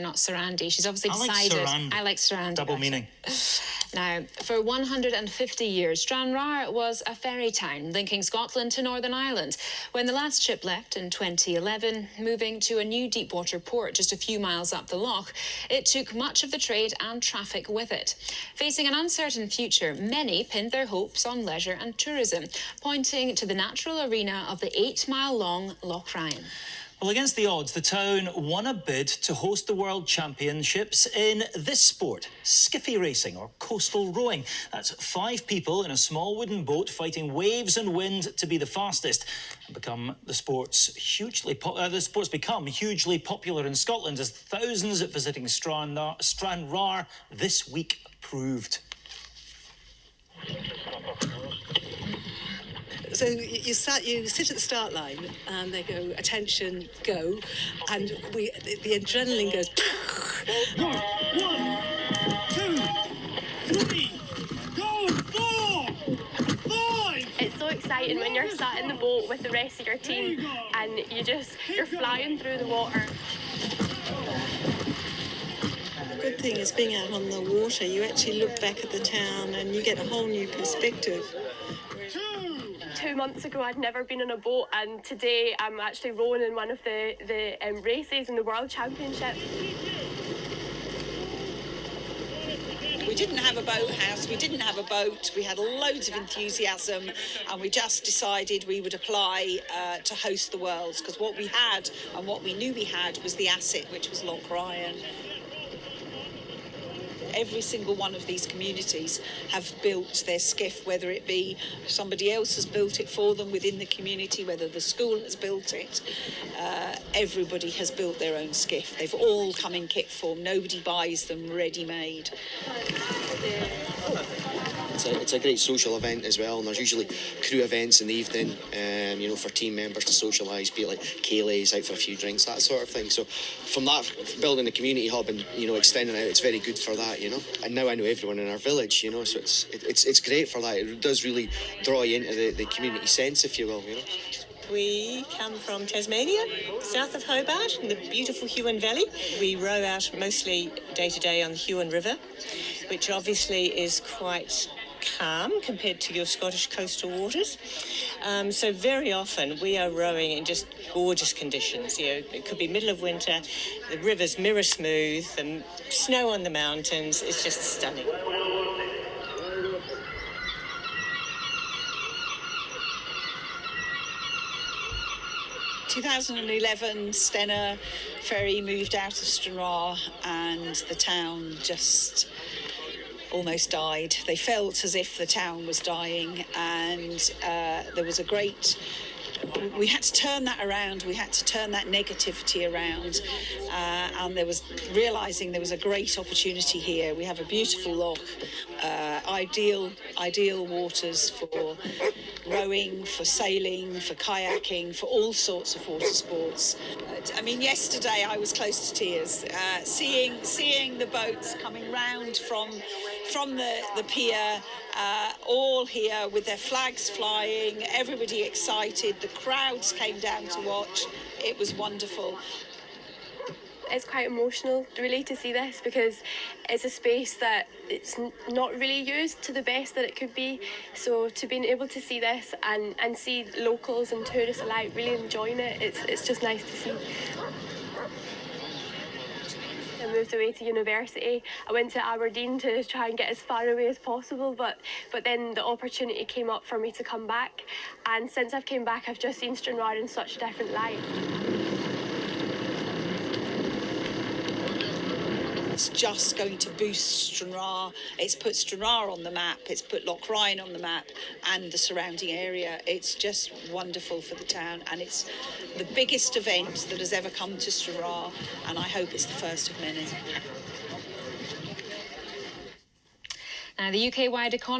Not Sarandí. She's obviously decided. I like Sarandí. Double meaning. Now, for 150 years, Stranraer was a ferry town linking Scotland to Northern Ireland. When the last ship left in 2011, moving to a new deepwater port just a few miles up the loch, it took much of the trade and traffic with it. Facing an uncertain future, many pinned their hopes on leisure and tourism, pointing to the natural arena of the 8-mile-long Loch Ryan. Well, against the odds, the town won a bid to host the World Championships in this sport, skiffie racing or coastal rowing. That's 5 people in a small wooden boat fighting waves and wind to be the fastest, and the sport's become hugely popular in Scotland, as thousands visiting Stranraer this week proved. So you sit at the start line and they go, attention, go, and the adrenaline goes. 1, 2, 3, go, 4, 5. It's so exciting when you're sat in the boat with the rest of your team and you're flying through the water. The good thing is being out on the water, you actually look back at the town and you get a whole new perspective. 2 months ago, I'd never been on a boat, and today I'm actually rowing in one of the races in the World Championships. We didn't have a boathouse, we didn't have a boat, we had loads of enthusiasm, and we just decided we would apply to host the Worlds, because what we had and what we knew we had was the asset, which was Loch Ryan. Every single one of these communities have built their skiff, whether it be somebody else has built it for them within the community, whether the school has built it. Everybody has built their own skiff. They've all come in kit form. Nobody buys them ready-made. It's a great social event as well, and there's usually crew events in the evening, for team members to socialise, be it like Kayleys, out for a few drinks, that sort of thing. So from that, building a community hub and, extending out, it's very good for that, And now I know everyone in our village, so it's great for that. It does really draw you into the community sense, if you will, We come from Tasmania, south of Hobart, in the beautiful Huon Valley. We row out mostly day-to-day on the Huon River, which obviously is quite calm compared to your Scottish coastal waters. So very often we are rowing in just gorgeous conditions. It could be middle of winter, the river's mirror smooth, the snow on the mountains. It's just stunning. 2011, Stena ferry moved out of Stranraer and the town just almost died. They felt as if the town was dying, and there was we had to turn that around. We had to turn that negativity around, and realising there was a great opportunity here. We have a beautiful loch, ideal waters for rowing, for sailing, for kayaking, for all sorts of water sports. Yesterday I was close to tears, seeing the boats coming round from the pier, all here with their flags flying, everybody excited, the crowds came down to watch. It was wonderful. It's quite emotional, really, to see this, because it's a space that it's not really used to the best that it could be. So to being able to see this and see locals and tourists alike really enjoying it, it's just nice to see. I moved away to university. I went to Aberdeen to try and get as far away as possible, but then the opportunity came up for me to come back, and since I've came back I've just seen Stranraer in such a different light. It's just going to boost Stranraer. It's put Stranraer on the map. It's put Loch Ryan on the map and the surrounding area. It's just wonderful for the town, and it's the biggest event that has ever come to Stranraer, and I hope it's the first of many. Now, the UK-wide economy